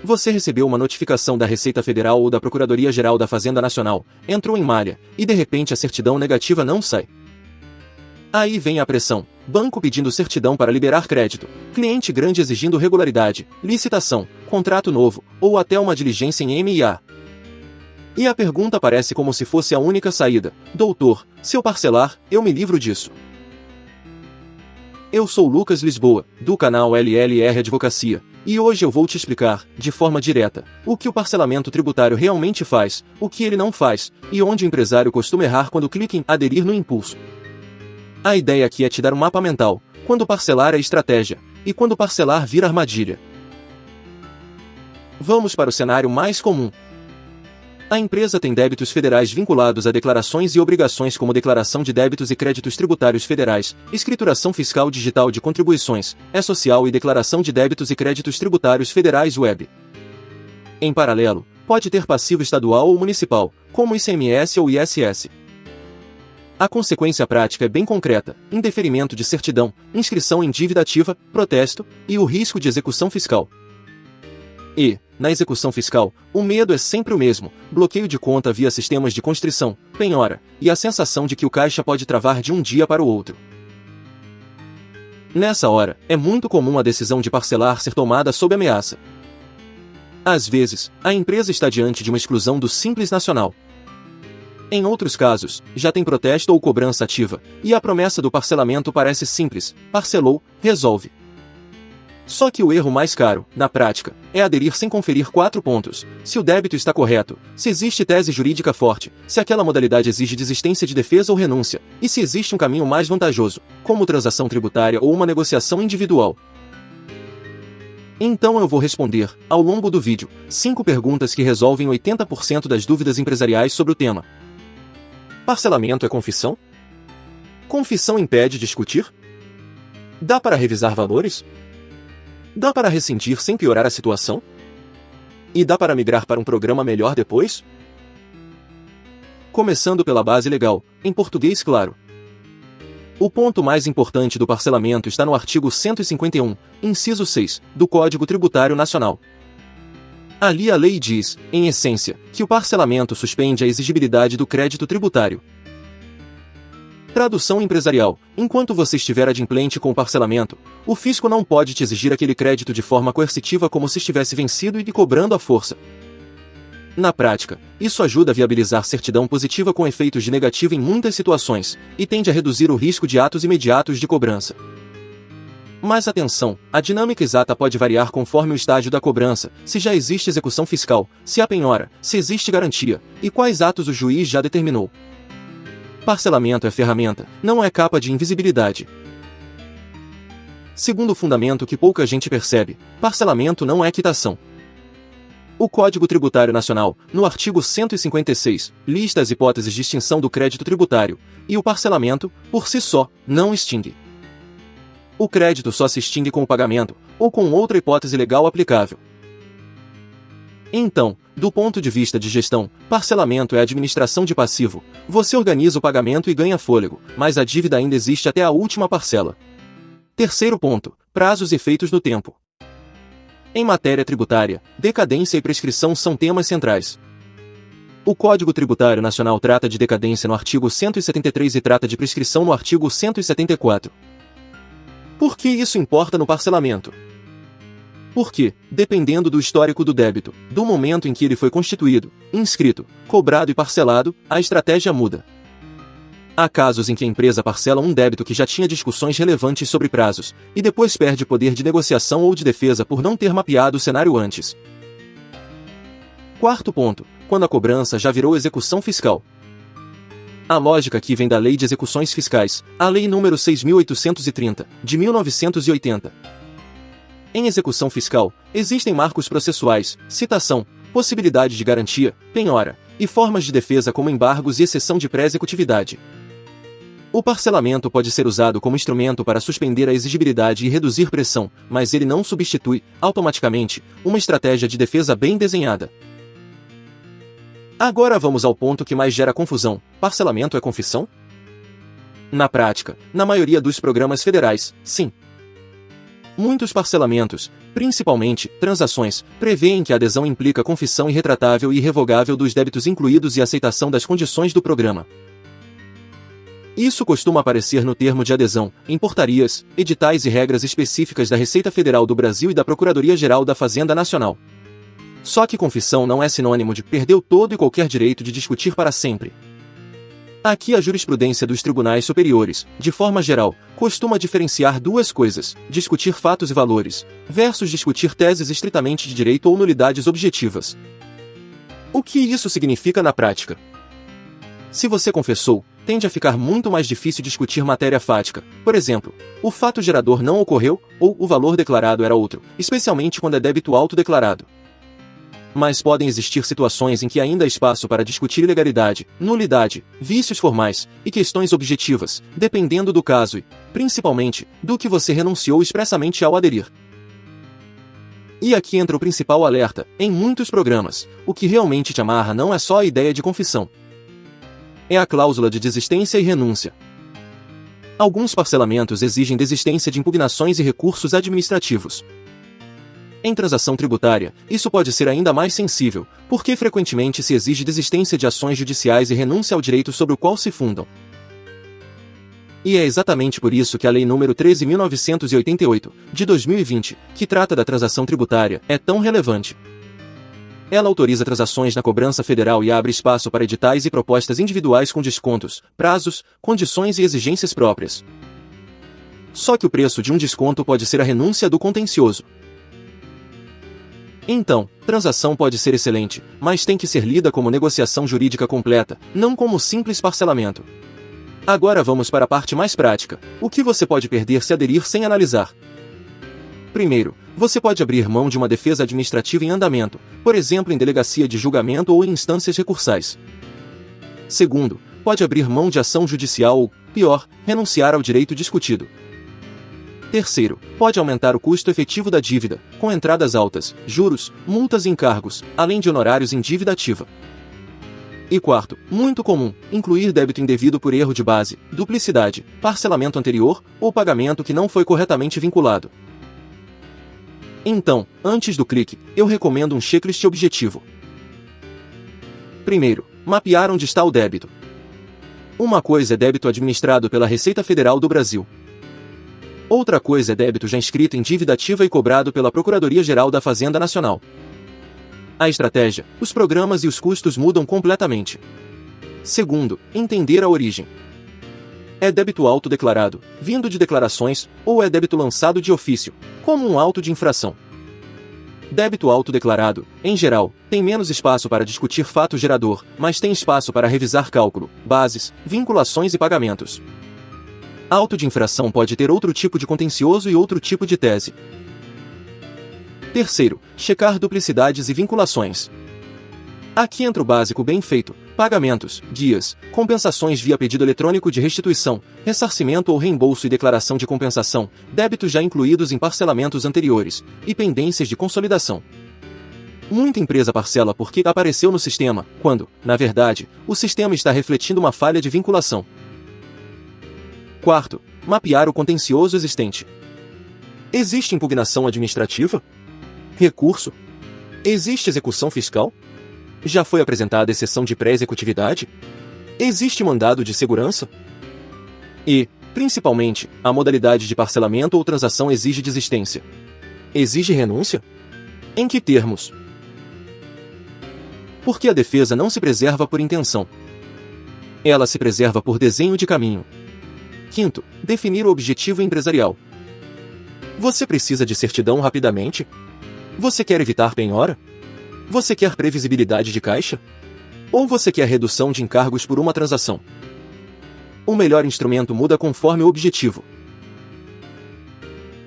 Você recebeu uma notificação da Receita Federal ou da Procuradoria-Geral da Fazenda Nacional, entrou em malha, e de repente a certidão negativa não sai. Aí vem a pressão, banco pedindo certidão para liberar crédito, cliente grande exigindo regularidade, licitação, contrato novo, ou até uma diligência em MIA. E a pergunta parece como se fosse a única saída: doutor, se eu parcelar, eu me livro disso. Eu sou Lucas Lisboa, do canal LLR Advocacia, e hoje eu vou te explicar, de forma direta, o que o parcelamento tributário realmente faz, o que ele não faz, e onde o empresário costuma errar quando clica em aderir no impulso. A ideia aqui é te dar um mapa mental, quando parcelar é estratégia, e quando parcelar vira armadilha. Vamos para o cenário mais comum. A empresa tem débitos federais vinculados a declarações e obrigações como declaração de débitos e créditos tributários federais, escrituração fiscal digital de contribuições, E-Social e declaração de débitos e créditos tributários federais web. Em paralelo, pode ter passivo estadual ou municipal, como ICMS ou ISS. A consequência prática é bem concreta: indeferimento de certidão, inscrição em dívida ativa, protesto, e o risco de execução fiscal. E, na execução fiscal, o medo é sempre o mesmo: bloqueio de conta via sistemas de constrição, penhora, e a sensação de que o caixa pode travar de um dia para o outro. Nessa hora, é muito comum a decisão de parcelar ser tomada sob ameaça. Às vezes, a empresa está diante de uma exclusão do Simples Nacional. Em outros casos, já tem protesto ou cobrança ativa, e a promessa do parcelamento parece simples: parcelou, resolve. Só que o erro mais caro, na prática, é aderir sem conferir 4 pontos: se o débito está correto, se existe tese jurídica forte, se aquela modalidade exige desistência de defesa ou renúncia, e se existe um caminho mais vantajoso, como transação tributária ou uma negociação individual. Então eu vou responder, ao longo do vídeo, 5 perguntas que resolvem 80% das dúvidas empresariais sobre o tema. Parcelamento é confissão? Confissão impede discutir? Dá para revisar valores? Dá para rescindir sem piorar a situação? E dá para migrar para um programa melhor depois? Começando pela base legal, em português claro. O ponto mais importante do parcelamento está no artigo 151, inciso 6, do Código Tributário Nacional. Ali a lei diz, em essência, que o parcelamento suspende a exigibilidade do crédito tributário. Tradução empresarial: enquanto você estiver adimplente com o parcelamento, o fisco não pode te exigir aquele crédito de forma coercitiva como se estivesse vencido e lhe cobrando à força. Na prática, isso ajuda a viabilizar certidão positiva com efeitos de negativo em muitas situações, e tende a reduzir o risco de atos imediatos de cobrança. Mas atenção, a dinâmica exata pode variar conforme o estágio da cobrança, se já existe execução fiscal, se há penhora, se existe garantia, e quais atos o juiz já determinou. Parcelamento é ferramenta, não é capa de invisibilidade. Segundo fundamento que pouca gente percebe, parcelamento não é quitação. O Código Tributário Nacional, no artigo 156, lista as hipóteses de extinção do crédito tributário, e o parcelamento, por si só, não extingue. O crédito só se extingue com o pagamento, ou com outra hipótese legal aplicável. Então, do ponto de vista de gestão, parcelamento é administração de passivo. Você organiza o pagamento e ganha fôlego, mas a dívida ainda existe até a última parcela. Terceiro ponto: prazos e efeitos no tempo. Em matéria tributária, decadência e prescrição são temas centrais. O Código Tributário Nacional trata de decadência no artigo 173 e trata de prescrição no artigo 174. Por que isso importa no parcelamento? Porque, dependendo do histórico do débito, do momento em que ele foi constituído, inscrito, cobrado e parcelado, a estratégia muda. Há casos em que a empresa parcela um débito que já tinha discussões relevantes sobre prazos, e depois perde poder de negociação ou de defesa por não ter mapeado o cenário antes. Quarto ponto: quando a cobrança já virou execução fiscal. A lógica aqui vem da Lei de Execuções Fiscais, a Lei nº 6.830, de 1980. Em execução fiscal, existem marcos processuais, citação, possibilidade de garantia, penhora, e formas de defesa como embargos e exceção de pré-executividade. O parcelamento pode ser usado como instrumento para suspender a exigibilidade e reduzir pressão, mas ele não substitui, automaticamente, uma estratégia de defesa bem desenhada. Agora vamos ao ponto que mais gera confusão: parcelamento é confissão? Na prática, na maioria dos programas federais, sim. Muitos parcelamentos, principalmente transações, prevêem que a adesão implica confissão irretratável e irrevogável dos débitos incluídos e aceitação das condições do programa. Isso costuma aparecer no termo de adesão, em portarias, editais e regras específicas da Receita Federal do Brasil e da Procuradoria-Geral da Fazenda Nacional. Só que confissão não é sinônimo de perdeu todo e qualquer direito de discutir para sempre. Aqui a jurisprudência dos tribunais superiores, de forma geral, costuma diferenciar duas coisas: discutir fatos e valores, versus discutir teses estritamente de direito ou nulidades objetivas. O que isso significa na prática? Se você confessou, tende a ficar muito mais difícil discutir matéria fática. Por exemplo, o fato gerador não ocorreu, ou o valor declarado era outro, especialmente quando é débito autodeclarado. Mas podem existir situações em que ainda há espaço para discutir ilegalidade, nulidade, vícios formais e questões objetivas, dependendo do caso e, principalmente, do que você renunciou expressamente ao aderir. E aqui entra o principal alerta: em muitos programas, o que realmente te amarra não é só a ideia de confissão. É a cláusula de desistência e renúncia. Alguns parcelamentos exigem desistência de impugnações e recursos administrativos. Em transação tributária, isso pode ser ainda mais sensível, porque frequentemente se exige desistência de ações judiciais e renúncia ao direito sobre o qual se fundam. E é exatamente por isso que a Lei nº 13.988, de 2020, que trata da transação tributária, é tão relevante. Ela autoriza transações na cobrança federal e abre espaço para editais e propostas individuais com descontos, prazos, condições e exigências próprias. Só que o preço de um desconto pode ser a renúncia do contencioso. Então, transação pode ser excelente, mas tem que ser lida como negociação jurídica completa, não como simples parcelamento. Agora vamos para a parte mais prática: o que você pode perder se aderir sem analisar. Primeiro, você pode abrir mão de uma defesa administrativa em andamento, por exemplo em delegacia de julgamento ou em instâncias recursais. Segundo, pode abrir mão de ação judicial ou, pior, renunciar ao direito discutido. Terceiro, pode aumentar o custo efetivo da dívida, com entradas altas, juros, multas e encargos, além de honorários em dívida ativa. E quarto, muito comum, incluir débito indevido por erro de base, duplicidade, parcelamento anterior ou pagamento que não foi corretamente vinculado. Então, antes do clique, eu recomendo um checklist objetivo. Primeiro, mapear onde está o débito. Uma coisa é débito administrado pela Receita Federal do Brasil. Outra coisa é débito já inscrito em dívida ativa e cobrado pela Procuradoria-Geral da Fazenda Nacional. A estratégia, os programas e os custos mudam completamente. Segundo, entender a origem. É débito autodeclarado, vindo de declarações, ou é débito lançado de ofício, como um auto de infração? Débito autodeclarado, em geral, tem menos espaço para discutir fato gerador, mas tem espaço para revisar cálculo, bases, vinculações e pagamentos. Auto de infração pode ter outro tipo de contencioso e outro tipo de tese. Terceiro, checar duplicidades e vinculações. Aqui entra o básico bem feito: pagamentos, guias, compensações via pedido eletrônico de restituição, ressarcimento ou reembolso e declaração de compensação, débitos já incluídos em parcelamentos anteriores, e pendências de consolidação. Muita empresa parcela porque apareceu no sistema, quando, na verdade, o sistema está refletindo uma falha de vinculação. Quarto, mapear o contencioso existente. Existe impugnação administrativa? Recurso? Existe execução fiscal? Já foi apresentada exceção de pré-executividade? Existe mandado de segurança? E, principalmente, a modalidade de parcelamento ou transação exige desistência. Exige renúncia? Em que termos? Porque a defesa não se preserva por intenção. Ela se preserva por desenho de caminho. Quinto, definir o objetivo empresarial. Você precisa de certidão rapidamente? Você quer evitar penhora? Você quer previsibilidade de caixa? Ou você quer redução de encargos por uma transação? O melhor instrumento muda conforme o objetivo.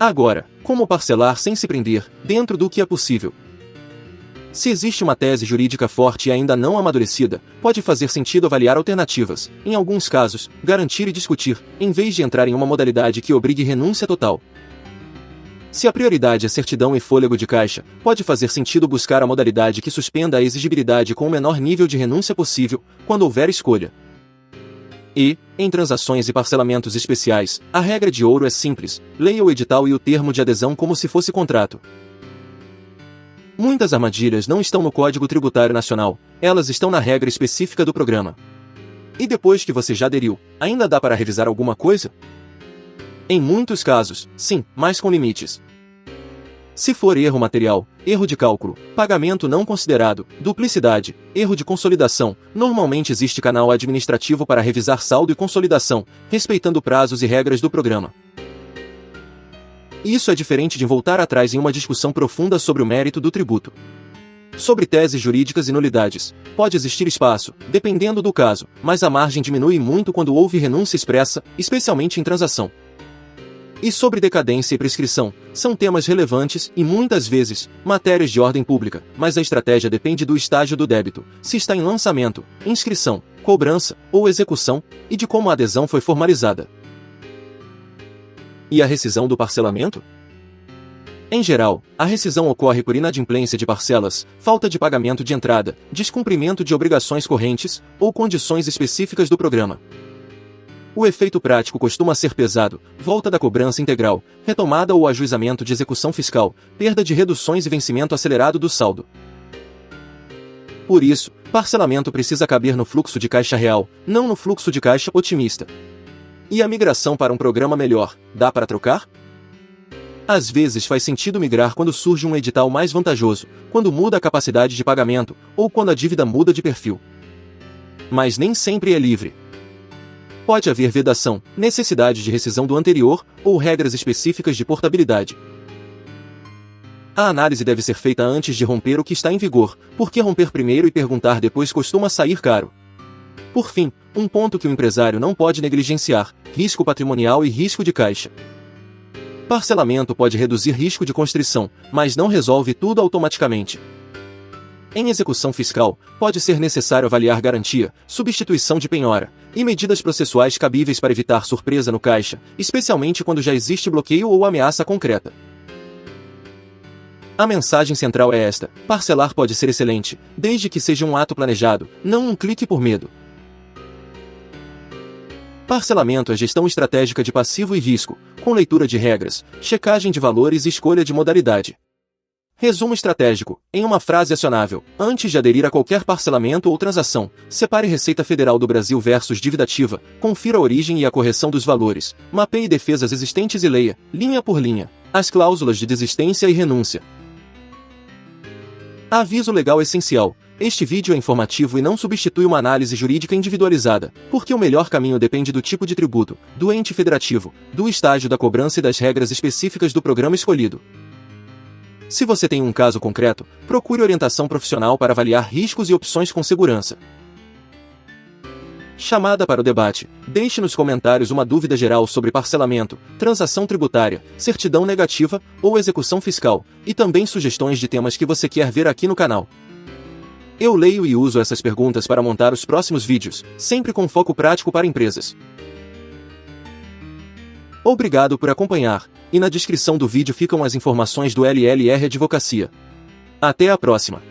Agora, como parcelar sem se prender, dentro do que é possível? Se existe uma tese jurídica forte e ainda não amadurecida, pode fazer sentido avaliar alternativas, em alguns casos, garantir e discutir, em vez de entrar em uma modalidade que obrigue renúncia total. Se a prioridade é certidão e fôlego de caixa, pode fazer sentido buscar a modalidade que suspenda a exigibilidade com o menor nível de renúncia possível, quando houver escolha. Em transações e parcelamentos especiais, a regra de ouro é simples: leia o edital e o termo de adesão como se fosse contrato. Muitas armadilhas não estão no Código Tributário Nacional, elas estão na regra específica do programa. E depois que você já aderiu, ainda dá para revisar alguma coisa? Em muitos casos, sim, mas com limites. Se for erro material, erro de cálculo, pagamento não considerado, duplicidade, erro de consolidação, normalmente existe canal administrativo para revisar saldo e consolidação, respeitando prazos e regras do programa. Isso é diferente de voltar atrás em uma discussão profunda sobre o mérito do tributo. Sobre teses jurídicas e nulidades, pode existir espaço, dependendo do caso, mas a margem diminui muito quando houve renúncia expressa, especialmente em transação. E sobre decadência e prescrição, são temas relevantes e, muitas vezes, matérias de ordem pública, mas a estratégia depende do estágio do débito, se está em lançamento, inscrição, cobrança ou execução, e de como a adesão foi formalizada. E a rescisão do parcelamento? Em geral, a rescisão ocorre por inadimplência de parcelas, falta de pagamento de entrada, descumprimento de obrigações correntes ou condições específicas do programa. O efeito prático costuma ser pesado: volta da cobrança integral, retomada ou ajuizamento de execução fiscal, perda de reduções e vencimento acelerado do saldo. Por isso, parcelamento precisa caber no fluxo de caixa real, não no fluxo de caixa otimista. E a migração para um programa melhor, dá para trocar? Às vezes faz sentido migrar quando surge um edital mais vantajoso, quando muda a capacidade de pagamento, ou quando a dívida muda de perfil. Mas nem sempre é livre. Pode haver vedação, necessidade de rescisão do anterior, ou regras específicas de portabilidade. A análise deve ser feita antes de romper o que está em vigor, porque romper primeiro e perguntar depois costuma sair caro. Por fim, um ponto que o empresário não pode negligenciar: risco patrimonial e risco de caixa. Parcelamento pode reduzir risco de constrição, mas não resolve tudo automaticamente. Em execução fiscal, pode ser necessário avaliar garantia, substituição de penhora e medidas processuais cabíveis para evitar surpresa no caixa, especialmente quando já existe bloqueio ou ameaça concreta. A mensagem central é esta: parcelar pode ser excelente, desde que seja um ato planejado, não um clique por medo. Parcelamento é gestão estratégica de passivo e risco, com leitura de regras, checagem de valores e escolha de modalidade. Resumo estratégico: em uma frase acionável, antes de aderir a qualquer parcelamento ou transação, separe Receita Federal do Brasil versus dívida ativa, confira a origem e a correção dos valores, mapeie defesas existentes e leia, linha por linha, as cláusulas de desistência e renúncia. Aviso legal essencial: este vídeo é informativo e não substitui uma análise jurídica individualizada, porque o melhor caminho depende do tipo de tributo, do ente federativo, do estágio da cobrança e das regras específicas do programa escolhido. Se você tem um caso concreto, procure orientação profissional para avaliar riscos e opções com segurança. Chamada para o debate: deixe nos comentários uma dúvida geral sobre parcelamento, transação tributária, certidão negativa ou execução fiscal, e também sugestões de temas que você quer ver aqui no canal. Eu leio e uso essas perguntas para montar os próximos vídeos, sempre com foco prático para empresas. Obrigado por acompanhar, e na descrição do vídeo ficam as informações do LLR Advocacia. Até a próxima!